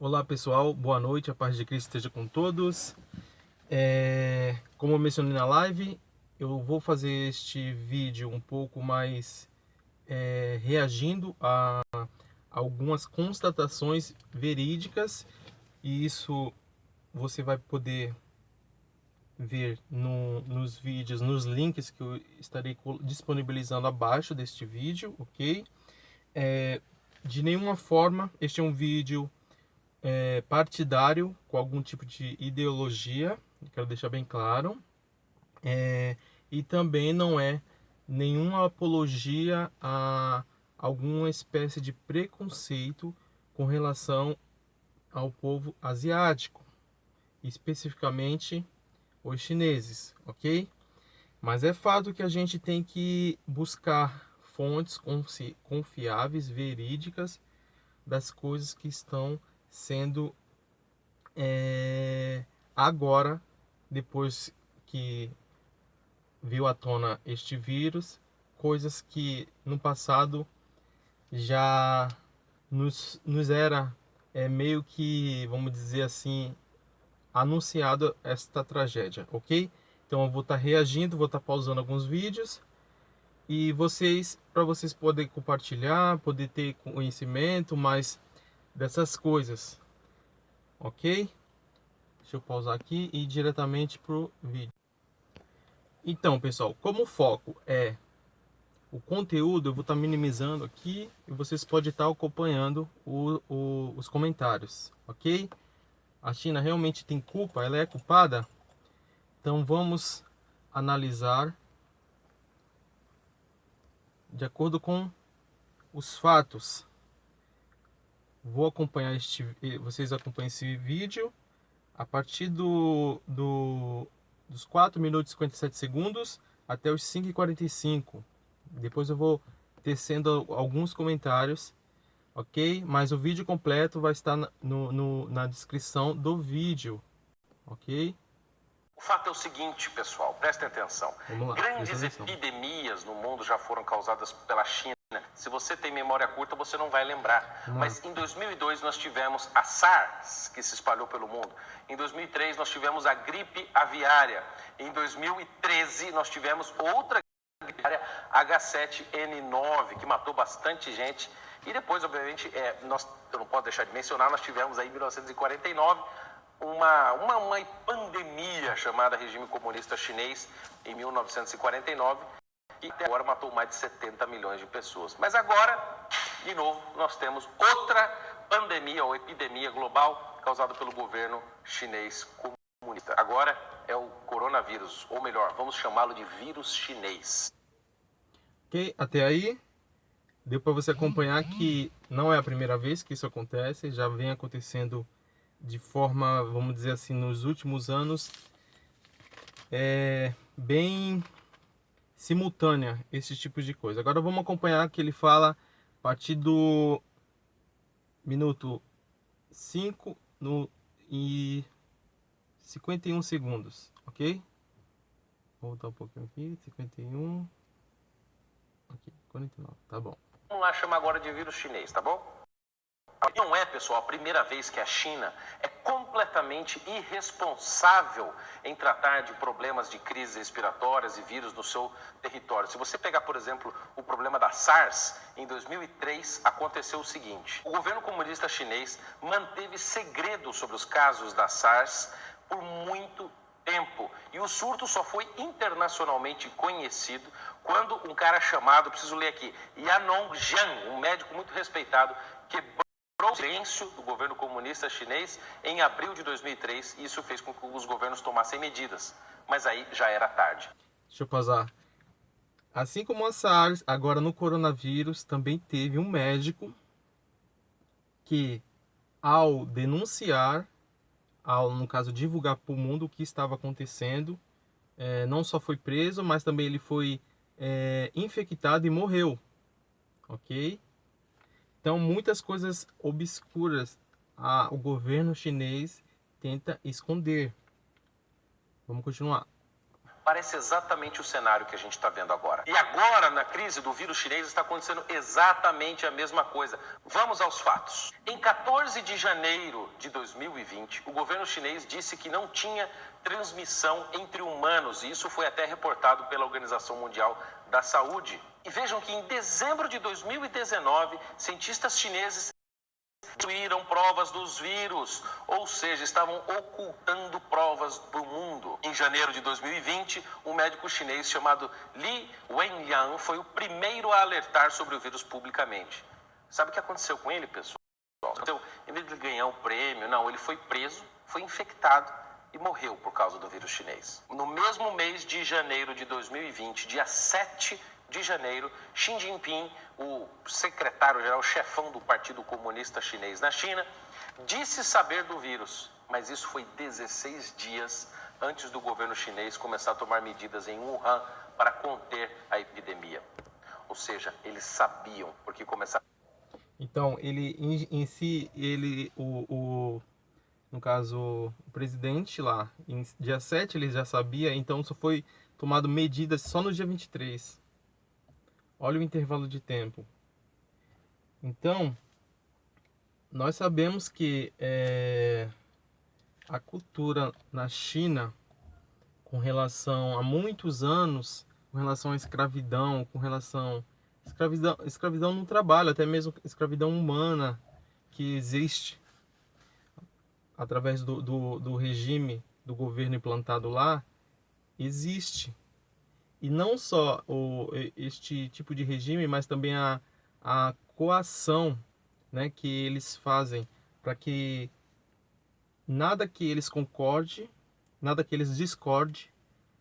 Olá pessoal, boa noite, a paz de Cristo esteja com todos. Como eu mencionei na live, eu vou fazer este vídeo um pouco mais reagindo a algumas constatações verídicas, e isso você vai poder ver nos vídeos, nos links que eu estarei disponibilizando abaixo deste vídeo, ok? De nenhuma forma este é um vídeo partidário com algum tipo de ideologia, quero deixar bem claro, e também não é nenhuma apologia a alguma espécie de preconceito com relação ao povo asiático, especificamente os chineses, ok? Mas é fato que a gente tem que buscar fontes confiáveis, verídicas das coisas que estão sendo agora, depois que veio à tona este vírus, coisas que no passado já nos era meio que, vamos dizer assim, anunciado esta tragédia, ok? Então eu vou estar reagindo, vou estar pausando alguns vídeos e para vocês poderem compartilhar, poder ter conhecimento mais dessas coisas, ok? Deixa eu pausar aqui e ir diretamente pro vídeo. Então, pessoal, como o foco é o conteúdo, eu vou estar minimizando aqui e vocês podem estar acompanhando os comentários, ok? A China realmente tem culpa? Ela é culpada? Então vamos analisar de acordo com os fatos. Vou acompanhar vocês acompanham esse vídeo a partir dos 4 minutos e 57 segundos até os 5:45. Depois eu vou tecendo alguns comentários, ok? Mas o vídeo completo vai estar na descrição do vídeo, ok? O fato é o seguinte, pessoal, prestem atenção. Vamos lá, Grandes epidemias no mundo já foram causadas pela China. Se você tem memória curta, você não vai lembrar. Mas em 2002 nós tivemos a SARS, que se espalhou pelo mundo. Em 2003 nós tivemos a gripe aviária. Em 2013 nós tivemos outra gripe aviária, H7N9, que matou bastante gente. E depois, obviamente, eu não posso deixar de mencionar, nós tivemos aí em 1949 uma pandemia chamada regime comunista chinês em 1949, e até agora matou mais de 70 milhões de pessoas. Mas agora, de novo, nós temos outra pandemia ou epidemia global causada pelo governo chinês comunista. Agora é o coronavírus, ou melhor, vamos chamá-lo de vírus chinês. Ok, até aí deu para você acompanhar que não é a primeira vez que isso acontece, já vem acontecendo de forma, vamos dizer assim, nos últimos anos, bem simultânea esse tipo de coisa. Agora vamos acompanhar que ele fala a partir do minuto 5 e 51 segundos, ok? Vou voltar um pouquinho aqui, 51, aqui, 49, tá bom. Vamos lá chamar agora de vírus chinês, tá bom? Não é, pessoal, a primeira vez que a China é completamente irresponsável em tratar de problemas de crises respiratórias e vírus no seu território. Se você pegar, por exemplo, o problema da SARS, em 2003 aconteceu o seguinte: o governo comunista chinês manteve segredo sobre os casos da SARS por muito tempo. E o surto só foi internacionalmente conhecido quando um cara chamado, preciso ler aqui, Yanong Zhang, um médico muito respeitado, quebrou o silêncio do governo comunista chinês em abril de 2003, e isso fez com que os governos tomassem medidas. Mas aí já era tarde. Deixa eu pausar. Assim como a SARS, agora no coronavírus também teve um médico que, ao denunciar, no caso divulgar para o mundo o que estava acontecendo, não só foi preso, mas também ele foi infectado e morreu, ok? Então muitas coisas obscuras o governo chinês tenta esconder. Vamos continuar. Parece exatamente o cenário que a gente está vendo agora. E agora, na crise do vírus chinês, está acontecendo exatamente a mesma coisa. Vamos aos fatos. Em 14 de janeiro de 2020, o governo chinês disse que não tinha transmissão entre humanos, e isso foi até reportado pela Organização Mundial da Saúde. E vejam que em dezembro de 2019, cientistas chineses destruíram provas dos vírus, ou seja, estavam ocultando provas do mundo. Em janeiro de 2020, um médico chinês chamado Li Wenliang foi o primeiro a alertar sobre o vírus publicamente. Sabe o que aconteceu com ele, pessoal? Então, em vez de ganhar um prêmio, não, ele foi preso, foi infectado e morreu por causa do vírus chinês. No mesmo mês de janeiro de 2020, dia 7 de janeiro, Xi Jinping, o secretário-geral, o chefão do Partido Comunista Chinês na China, disse saber do vírus, mas isso foi 16 dias antes do governo chinês começar a tomar medidas em Wuhan para conter a epidemia. Ou seja, eles sabiam, porque começaram... Então, ele em si, no caso, o presidente lá, em dia 7 ele já sabia, então só foi tomado medidas só no dia 23. Olha o intervalo de tempo. Então, nós sabemos que a cultura na China, com relação a muitos anos, com relação à escravidão, com relação escravidão no trabalho, até mesmo escravidão humana que existe através do regime do governo implantado lá, existe. E não só este tipo de regime, mas também a coação, né, que eles fazem para que nada que eles concorde, nada que eles discorde,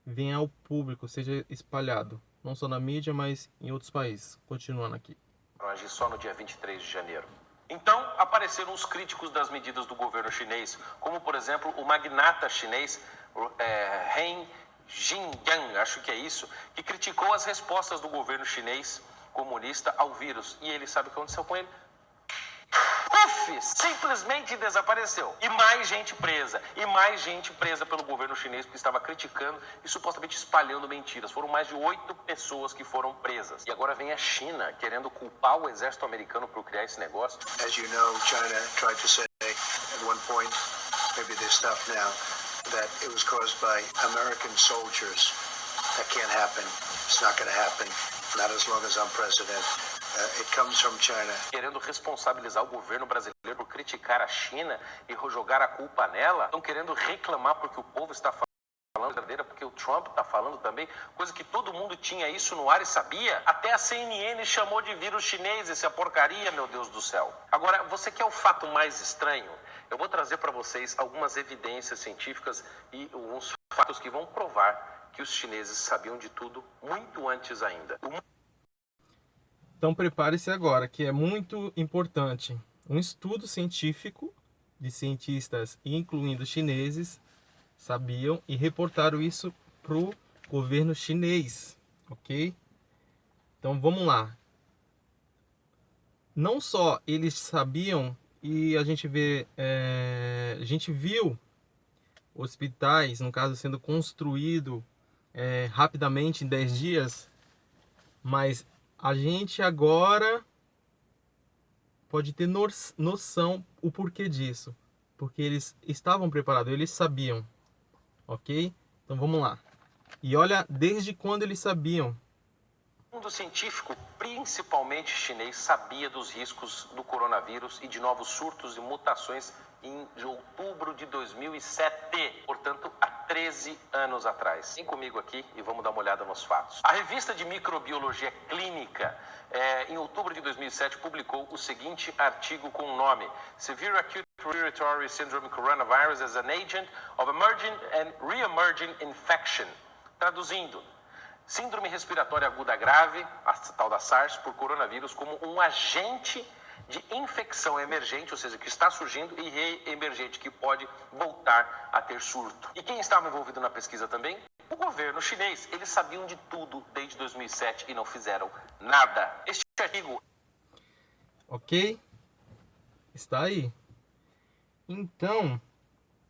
venha ao público, seja espalhado. Não só na mídia, mas em outros países. Continuando aqui. Agir só no dia 23 de janeiro. Então, apareceram os críticos das medidas do governo chinês, como, por exemplo, o magnata chinês Ren Jingyang, acho que é isso, que criticou as respostas do governo chinês comunista ao vírus. E ele sabe o que aconteceu com ele? Puf! Simplesmente desapareceu. E mais gente presa. E mais gente presa pelo governo chinês porque estava criticando e supostamente espalhando mentiras. Foram mais de 8 pessoas que foram presas. E agora vem a China querendo culpar o exército americano por criar esse negócio. As you know, China tried to say at one point, maybe they stopped now, that it was caused by American soldiers. That can't happen. It's not going to happen. Not as long as I'm president. It comes from China. Querendo responsabilizar o governo brasileiro por criticar a China e jogar a culpa nela. Estão querendo reclamar porque o povo está falando verdadeira, porque o Trump está falando também, coisa que todo mundo tinha isso no ar e sabia. Até a CNN chamou de vírus chinês essa porcaria, meu Deus do céu. Agora, você quer o fato mais estranho? Eu vou trazer para vocês algumas evidências científicas e alguns fatos que vão provar que os chineses sabiam de tudo muito antes ainda. Então prepare-se agora, que é muito importante. Um estudo científico de cientistas, incluindo chineses, sabiam e reportaram isso para o governo chinês, ok? Então vamos lá. Não só eles sabiam, e a gente viu hospitais, no caso, sendo construído rapidamente em 10 dias, mas a gente agora pode ter noção o porquê disso, porque eles estavam preparados, eles sabiam, ok? Então vamos lá. E olha, desde quando eles sabiam? O mundo científico, principalmente chinês, sabia dos riscos do coronavírus e de novos surtos e mutações em outubro de 2007, portanto, há 13 anos atrás. Vem comigo aqui e vamos dar uma olhada nos fatos. A revista de microbiologia clínica, em outubro de 2007, publicou o seguinte artigo com o nome Severe Acute Respiratory Syndrome Coronavirus as an Agent of Emerging and Re-emerging Infection. Traduzindo, síndrome respiratória aguda grave, a tal da SARS, por coronavírus, como um agente de infecção emergente, ou seja, que está surgindo, e reemergente, que pode voltar a ter surto. E quem estava envolvido na pesquisa também? O governo chinês. Eles sabiam de tudo desde 2007 e não fizeram nada. Este artigo... Ok? Está aí. Então,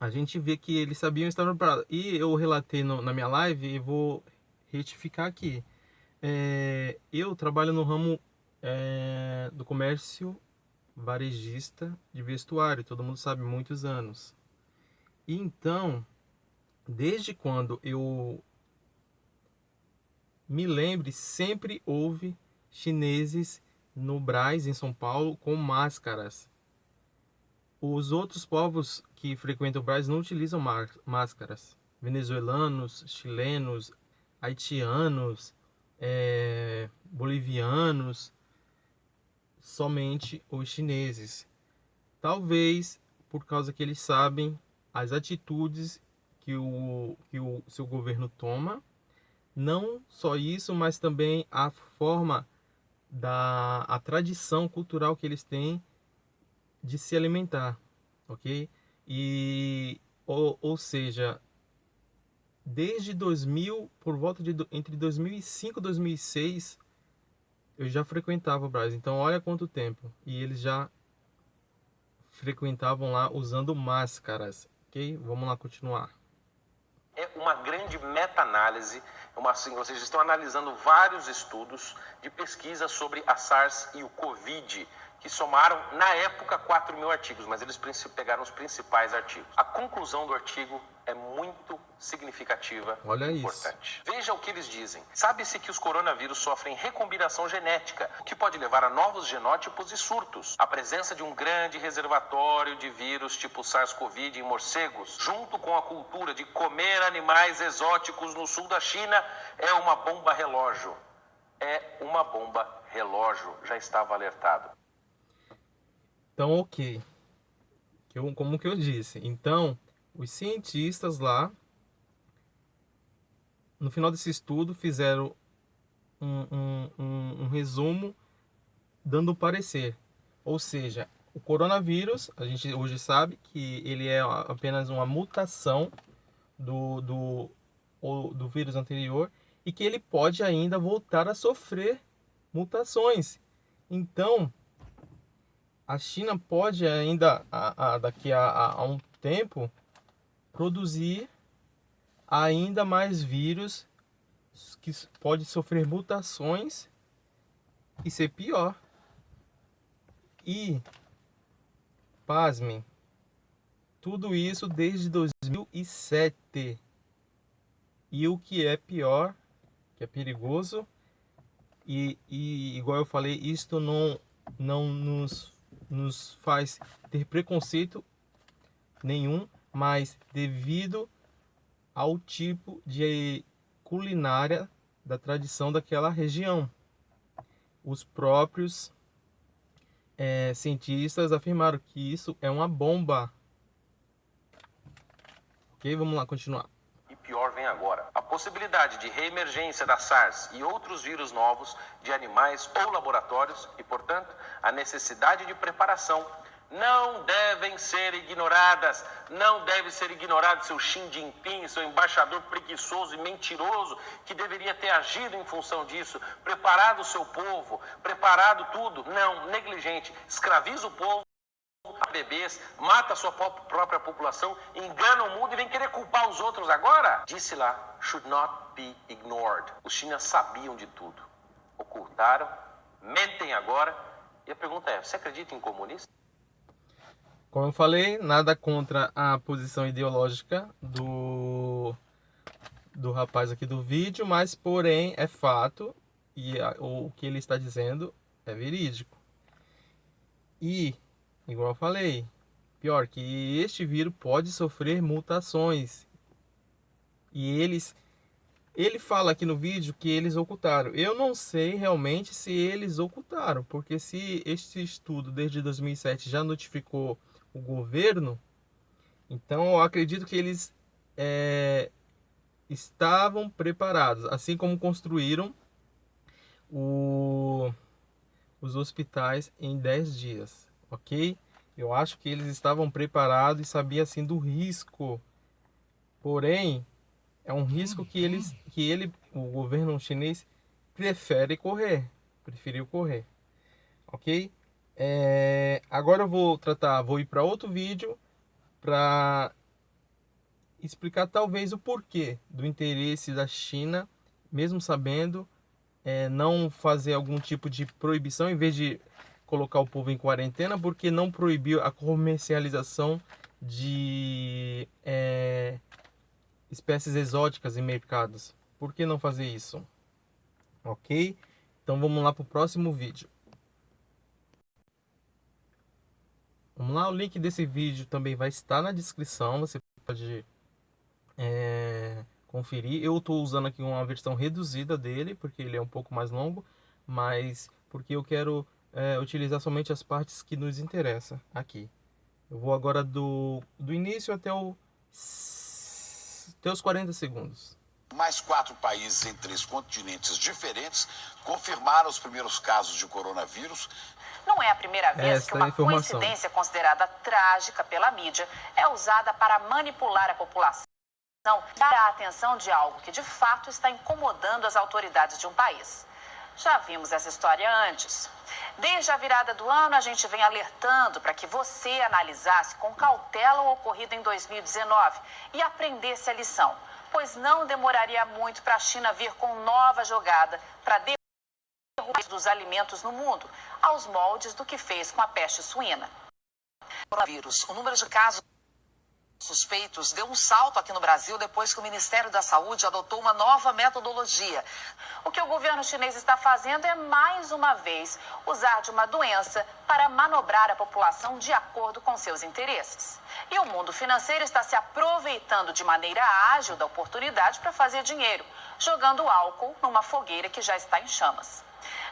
a gente vê que eles sabiam estar preparados. E eu relatei na minha live e vou retificar aqui. Eu trabalho no ramo do comércio varejista de vestuário, todo mundo sabe, muitos anos. E então, desde quando eu me lembre, sempre houve chineses no Brás, em São Paulo, com máscaras. Os outros povos que frequentam o Brás não utilizam máscaras. Venezuelanos, chilenos, haitianos, bolivianos, somente os chineses. Talvez por causa que eles sabem as atitudes que o seu governo toma. Não só isso, mas também a forma a tradição cultural que eles têm de se alimentar, ok? Ou seja, desde 2000, por volta de entre 2005 e 2006, eu já frequentava o Brás. Então olha quanto tempo. E eles já frequentavam lá usando máscaras, ok? Vamos lá continuar. É uma grande meta-análise, assim, ou seja, estão analisando vários estudos de pesquisa sobre a SARS e o Covid, que somaram, na época, 4.000 artigos, mas eles pegaram os principais artigos. A conclusão do artigo é muito significativa e importante. Veja o que eles dizem. Sabe-se que os coronavírus sofrem recombinação genética, o que pode levar a novos genótipos e surtos. A presença de um grande reservatório de vírus tipo SARS-CoV em morcegos, junto com a cultura de comer animais exóticos no sul da China, é uma bomba relógio. É uma bomba relógio, já estava alertado. Então, ok. Como que eu disse? Então, os cientistas lá, no final desse estudo, fizeram um resumo dando o parecer. Ou seja, o coronavírus, a gente hoje sabe que ele é apenas uma mutação do vírus anterior e que ele pode ainda voltar a sofrer mutações. Então, a China pode ainda, daqui a um tempo, produzir ainda mais vírus que pode sofrer mutações e ser pior. E, pasmem, tudo isso desde 2007. E o que é pior, que é perigoso, e igual eu falei, isto não nos faz ter preconceito nenhum, mas devido ao tipo de culinária da tradição daquela região. Os próprios cientistas afirmaram que isso é uma bomba. Ok, vamos lá continuar. E pior vem agora. A possibilidade de reemergência da SARS e outros vírus novos de animais ou laboratórios e, portanto, a necessidade de preparação não devem ser ignoradas. Não deve ser ignorado seu Xi Jinping, seu embaixador preguiçoso e mentiroso, que deveria ter agido em função disso, preparado o seu povo, preparado tudo. Não, negligente, escraviza o povo, bebês, mata a sua própria população, engana o mundo e vem querer culpar os outros agora? Disse lá, should not be ignored. Os chineses sabiam de tudo, ocultaram, mentem agora. E a pergunta é, você acredita em comunista? Como eu falei, nada contra a posição ideológica do rapaz aqui do vídeo, mas porém é fato e o que ele está dizendo é verídico. E, igual eu falei, pior que este vírus pode sofrer mutações. E ele fala aqui no vídeo que eles ocultaram. Eu não sei realmente se eles ocultaram, porque se este estudo desde 2007 já notificou o governo, então eu acredito que eles estavam preparados, assim como construíram os hospitais em 10 dias, ok? Eu acho que eles estavam preparados e sabiam assim do risco, porém é um risco que o governo chinês preferiu correr, ok? Agora eu vou ir para outro vídeo para explicar talvez o porquê do interesse da China, mesmo sabendo, não fazer algum tipo de proibição, em vez de colocar o povo em quarentena, porque não proibiu a comercialização de espécies exóticas em mercados. Por que não fazer isso? Ok? Então vamos lá para o próximo vídeo. Vamos lá, o link desse vídeo também vai estar na descrição, você pode conferir. Eu estou usando aqui uma versão reduzida dele, porque ele é um pouco mais longo, mas porque eu quero utilizar somente as partes que nos interessam aqui. Eu vou agora do início até os 40 segundos. Mais 4 países em 3 continentes diferentes confirmaram os primeiros casos de coronavírus. Não é a primeira vez que uma coincidência considerada trágica pela mídia é usada para manipular a população, dar a atenção de algo que de fato está incomodando as autoridades de um país. Já vimos essa história antes. Desde a virada do ano, a gente vem alertando para que você analisasse com cautela o ocorrido em 2019 e aprendesse a lição, pois não demoraria muito para a China vir com nova jogada para derrubar dos alimentos no mundo, aos moldes do que fez com a peste suína. O número de casos suspeitos deu um salto aqui no Brasil depois que o Ministério da Saúde adotou uma nova metodologia. O que o governo chinês está fazendo é, mais uma vez, usar de uma doença para manobrar a população de acordo com seus interesses. E o mundo financeiro está se aproveitando de maneira ágil da oportunidade para fazer dinheiro, jogando álcool numa fogueira que já está em chamas.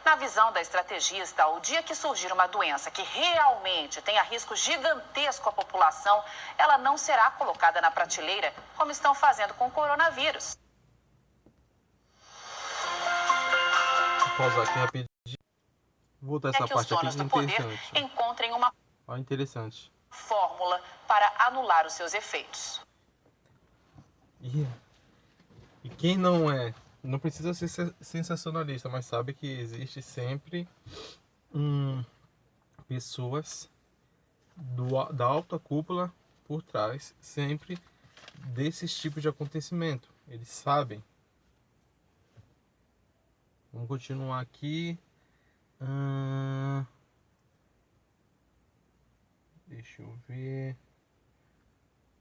Na visão da estrategista, o dia que surgir uma doença que realmente tenha risco gigantesco à população, ela não será colocada na prateleira, como estão fazendo com o coronavírus. Vou pausar aqui rapidinho. Vou voltar essa parte aqui, os donos do poder encontrem uma fórmula para anular os seus efeitos. E quem não precisa ser sensacionalista, mas sabe que existe sempre pessoas da alta cúpula por trás, sempre desses tipos de acontecimento. Eles sabem. Vamos continuar aqui. Deixa eu ver.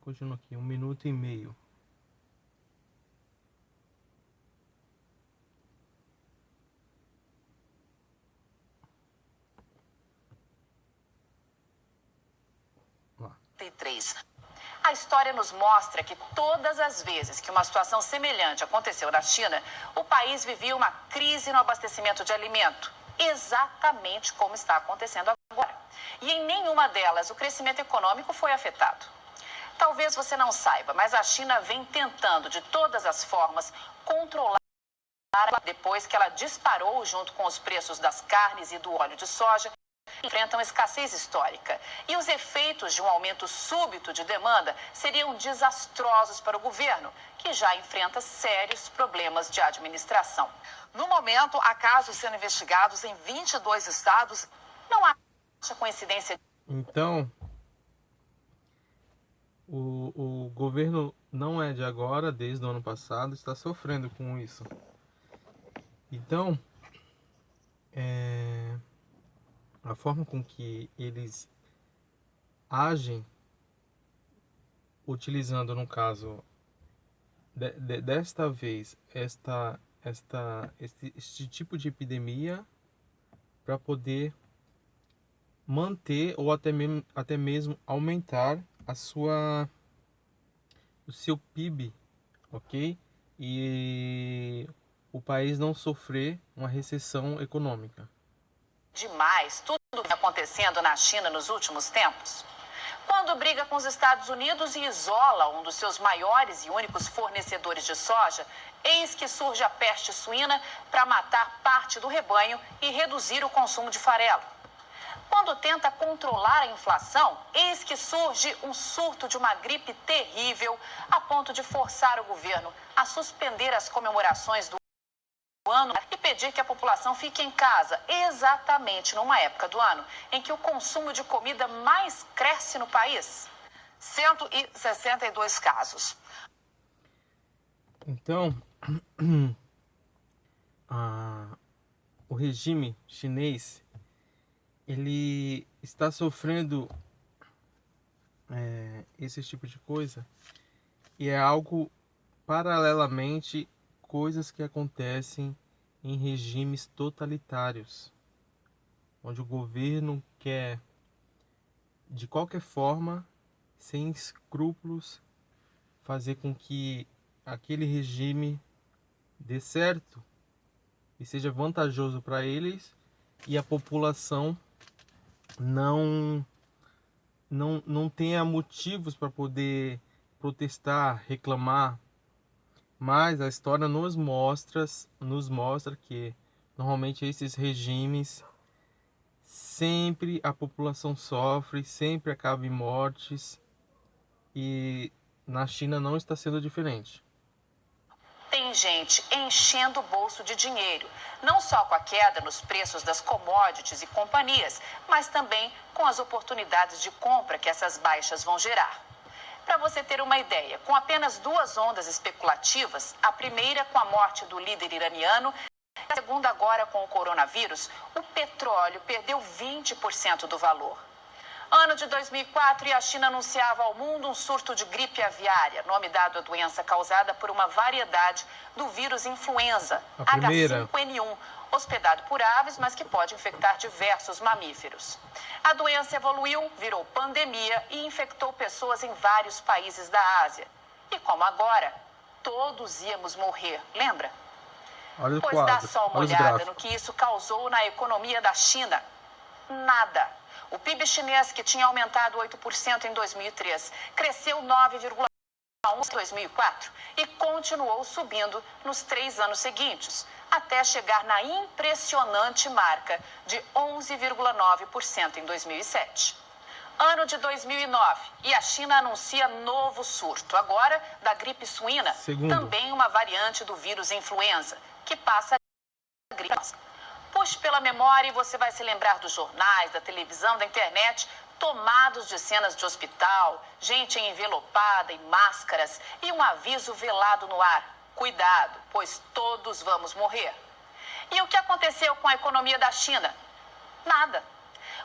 Continua aqui, 1 minuto e meio. A história nos mostra que todas as vezes que uma situação semelhante aconteceu na China, o país vivia uma crise no abastecimento de alimento, exatamente como está acontecendo agora. E em nenhuma delas o crescimento econômico foi afetado. Talvez você não saiba, mas a China vem tentando de todas as formas controlar depois que ela disparou junto com os preços das carnes e do óleo de soja. Enfrentam escassez histórica e os efeitos de um aumento súbito de demanda seriam desastrosos para o governo, que já enfrenta sérios problemas de administração. No momento, há casos sendo investigados em 22 estados. Não há coincidência. Então, o governo não é de agora, desde o ano passado, está sofrendo com isso. Então, a forma com que eles agem, utilizando, no caso, desta vez, este tipo de epidemia para poder manter ou até mesmo aumentar o seu PIB, ok? E o país não sofrer uma recessão econômica. Demais tudo que está acontecendo na China nos últimos tempos. Quando briga com os Estados Unidos e isola um dos seus maiores e únicos fornecedores de soja, eis que surge a peste suína para matar parte do rebanho e reduzir o consumo de farelo. Quando tenta controlar a inflação, eis que surge um surto de uma gripe terrível a ponto de forçar o governo a suspender as comemorações do ano e pedir que a população fique em casa, exatamente numa época do ano em que o consumo de comida mais cresce no país. 162 casos. Então, o regime chinês, ele está sofrendo esse tipo de coisa, e é algo paralelamente coisas que acontecem em regimes totalitários, onde o governo quer, de qualquer forma, sem escrúpulos, fazer com que aquele regime dê certo e seja vantajoso para eles, e a população não tenha motivos para poder protestar, reclamar. Mas a história nos mostra que normalmente esses regimes, sempre a população sofre, sempre acaba em mortes, e na China não está sendo diferente. Tem gente enchendo o bolso de dinheiro, não só com a queda nos preços das commodities e companhias, mas também com as oportunidades de compra que essas baixas vão gerar. Para você ter uma ideia, com apenas 2 ondas especulativas, a primeira com a morte do líder iraniano, a segunda agora com o coronavírus, o petróleo perdeu 20% do valor. Ano de 2004, e a China anunciava ao mundo um surto de gripe aviária, nome dado à doença causada por uma variedade do vírus influenza, H5N1, hospedado por aves, mas que pode infectar diversos mamíferos. A doença evoluiu, virou pandemia e infectou pessoas em vários países da Ásia. E como agora, todos íamos morrer, lembra? Pois dá só uma olhada no que isso causou na economia da China. Nada. O PIB chinês, que tinha aumentado 8% em 2003, cresceu 9,1% em 2004 e continuou subindo nos 3 anos seguintes, até chegar na impressionante marca de 11,9% em 2007. Ano de 2009, e a China anuncia novo surto, agora da gripe suína, também uma variante do vírus influenza, que passa a gripe. Puxe pela memória e você vai se lembrar dos jornais, da televisão, da internet, tomados de cenas de hospital, gente envelopada em máscaras e um aviso velado no ar: cuidado, pois todos vamos morrer. E o que aconteceu com a economia da China? Nada.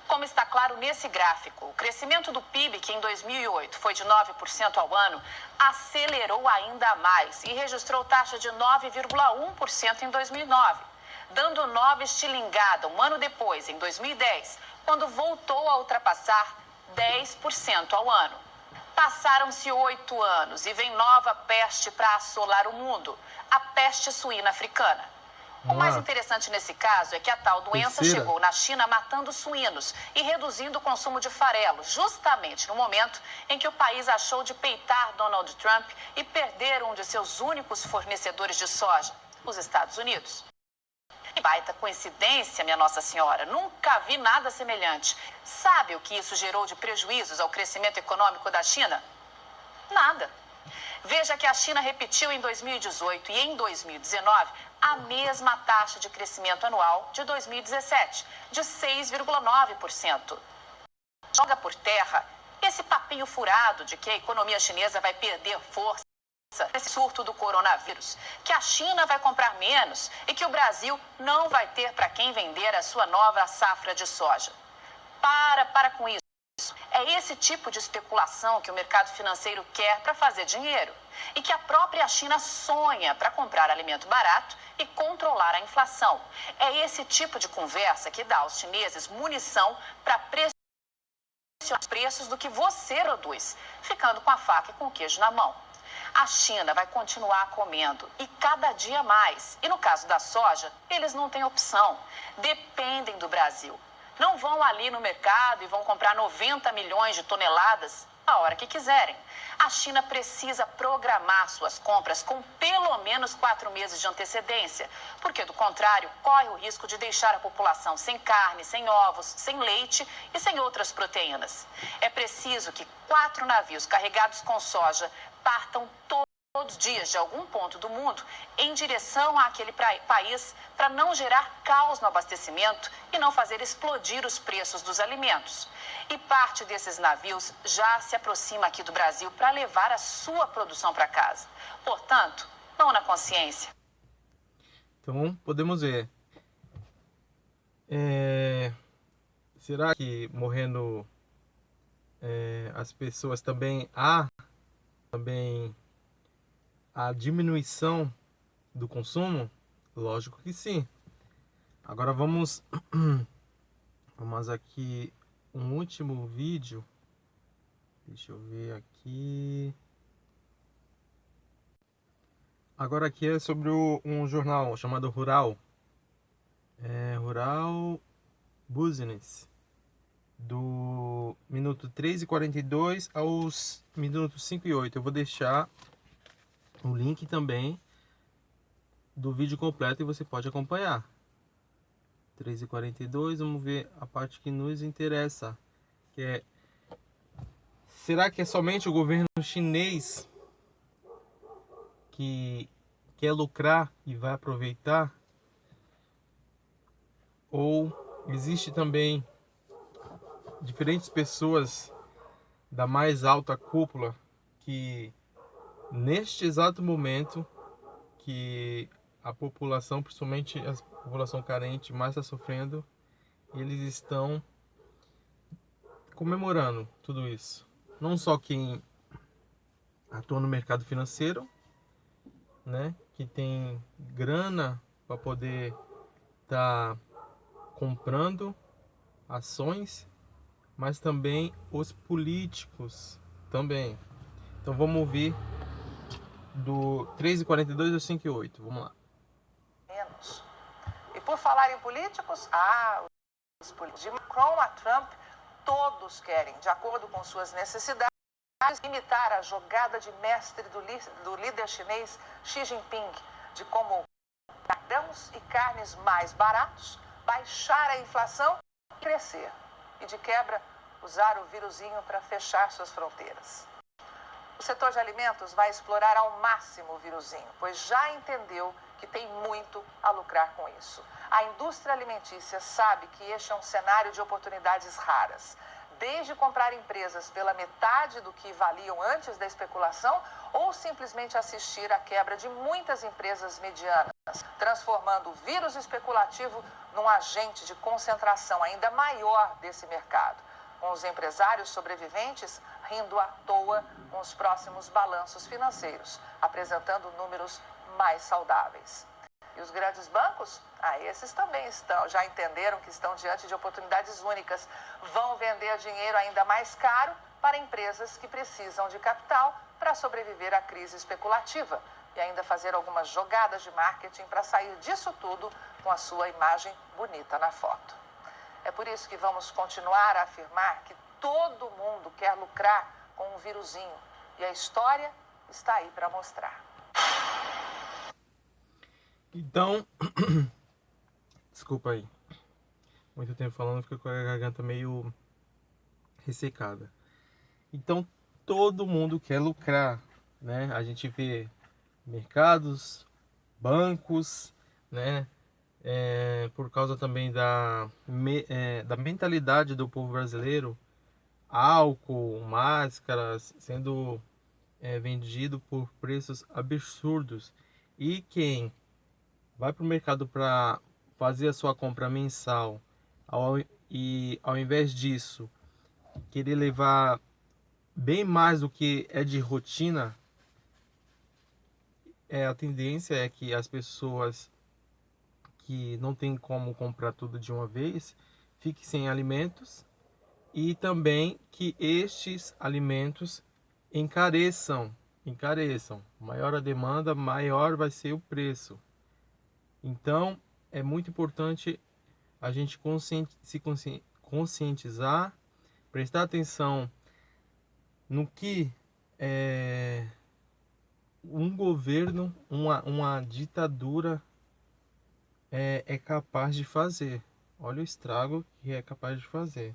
Como está claro nesse gráfico, o crescimento do PIB, que em 2008 foi de 9% ao ano, acelerou ainda mais e registrou taxa de 9,1% em 2009. Dando nova estilingada um ano depois, em 2010, quando voltou a ultrapassar 10% ao ano. Passaram-se 8 anos e vem nova peste para assolar o mundo, a peste suína africana. O mais interessante nesse caso é que a tal doença chegou na China matando suínos e reduzindo o consumo de farelo, justamente no momento em que o país achou de peitar Donald Trump e perder um de seus únicos fornecedores de soja, os Estados Unidos. Que baita coincidência, minha Nossa Senhora. Nunca vi nada semelhante. Sabe o que isso gerou de prejuízos ao crescimento econômico da China? Nada. Veja que a China repetiu em 2018 e em 2019 a mesma taxa de crescimento anual de 2017, de 6,9%. Joga por terra esse papinho furado de que a economia chinesa vai perder força nesse surto do coronavírus, que a China vai comprar menos e que o Brasil não vai ter para quem vender a sua nova safra de soja. Para com isso. É esse tipo de especulação que o mercado financeiro quer para fazer dinheiro e que a própria China sonha para comprar alimento barato e controlar a inflação. É esse tipo de conversa que dá aos chineses munição para pressionar os preços do que você produz, ficando com a faca e com o queijo na mão. A China vai continuar comendo e cada dia mais. E no caso da soja, eles não têm opção. Dependem do Brasil. Não vão ali no mercado e vão comprar 90 milhões de toneladas a hora que quiserem. A China precisa programar suas compras com pelo menos 4 meses de antecedência, porque do contrário, corre o risco de deixar a população sem carne, sem ovos, sem leite e sem outras proteínas. É preciso que 4 navios carregados com soja partam todos todos os dias de algum ponto do mundo em direção àquele país para não gerar caos no abastecimento e não fazer explodir os preços dos alimentos. E parte desses navios já se aproxima aqui do Brasil para levar a sua produção para casa. Portanto, mão na consciência. Então, podemos ver. Será que morrendo as pessoas também há a diminuição do consumo? Lógico que sim. Agora vamos aqui um último vídeo. Deixa eu ver aqui. Agora aqui é sobre um jornal chamado Rural. Rural Business. Do minuto 3:42 aos minutos 5:08. Eu vou deixar o link também do vídeo completo e você pode acompanhar. 3:42, vamos ver a parte que nos interessa, que é: será que é somente o governo chinês que quer lucrar e vai aproveitar? Ou existe também diferentes pessoas da mais alta cúpula que neste exato momento que a população, principalmente a população carente, mais está sofrendo, eles estão comemorando tudo isso. Não só quem atua no mercado financeiro, né, que tem grana para poder estar comprando ações, mas também os políticos também. Então vamos ouvir do 3:42 ao 5:08. Vamos lá. E por falar em políticos, os políticos de Macron a Trump, todos querem, de acordo com suas necessidades, imitar a jogada de mestre do líder chinês Xi Jinping, de como grãos e carnes mais baratos, baixar a inflação e crescer. E de quebra, usar o vírusinho para fechar suas fronteiras. O setor de alimentos vai explorar ao máximo o vírusinho, pois já entendeu que tem muito a lucrar com isso. A indústria alimentícia sabe que este é um cenário de oportunidades raras. Desde comprar empresas pela metade do que valiam antes da especulação, ou simplesmente assistir à quebra de muitas empresas medianas, transformando o vírus especulativo num agente de concentração ainda maior desse mercado, com os empresários sobreviventes rindo à toa com os próximos balanços financeiros, apresentando números mais saudáveis. E os grandes bancos? Esses também já entenderam que estão diante de oportunidades únicas. Vão vender dinheiro ainda mais caro para empresas que precisam de capital para sobreviver à crise especulativa e ainda fazer algumas jogadas de marketing para sair disso tudo com a sua imagem bonita na foto. É por isso que vamos continuar a afirmar que todo mundo quer lucrar com um vírusinho e a história está aí para mostrar. Então, desculpa aí, muito tempo falando, fica com a garganta meio ressecada. Então, todo mundo quer lucrar, né? A gente vê mercados, bancos, né? Por causa também da mentalidade do povo brasileiro, álcool, máscaras sendo vendido por preços absurdos. E quem vai para o mercado para fazer a sua compra mensal e ao invés disso querer levar bem mais do que é de rotina, a tendência é que as pessoas que não tem como comprar tudo de uma vez fiquem sem alimentos e também que estes alimentos encareçam. Maior a demanda, maior vai ser o preço. Então, é muito importante a gente se conscientizar, prestar atenção no que um governo, uma ditadura é capaz de fazer. Olha o estrago que é capaz de fazer.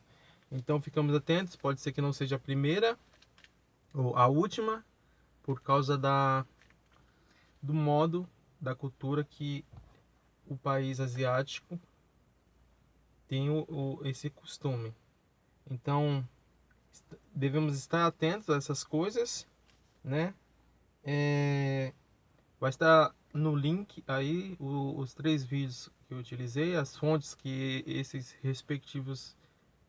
Então, ficamos atentos, pode ser que não seja a primeira ou a última, por causa da do modo, da cultura que o país asiático tem esse costume. Então, devemos estar atentos a essas coisas, né? Vai estar no link aí os 3 vídeos que eu utilizei, as fontes que esses respectivos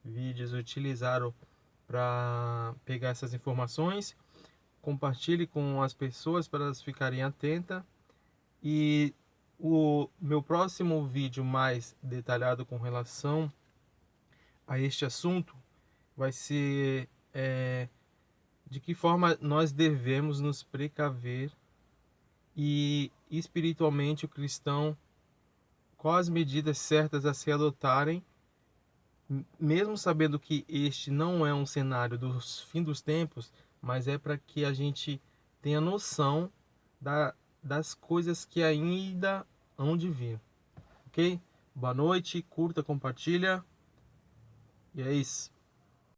vídeos utilizaram para pegar essas informações. Compartilhe com as pessoas para elas ficarem atentas. E o meu próximo vídeo mais detalhado com relação a este assunto vai ser de que forma nós devemos nos precaver, e espiritualmente o cristão, quais as medidas certas a se adotarem, mesmo sabendo que este não é um cenário do fim dos tempos, mas é para que a gente tenha noção das coisas que ainda hão de vir. Ok? Boa noite, curta, compartilha. E é isso.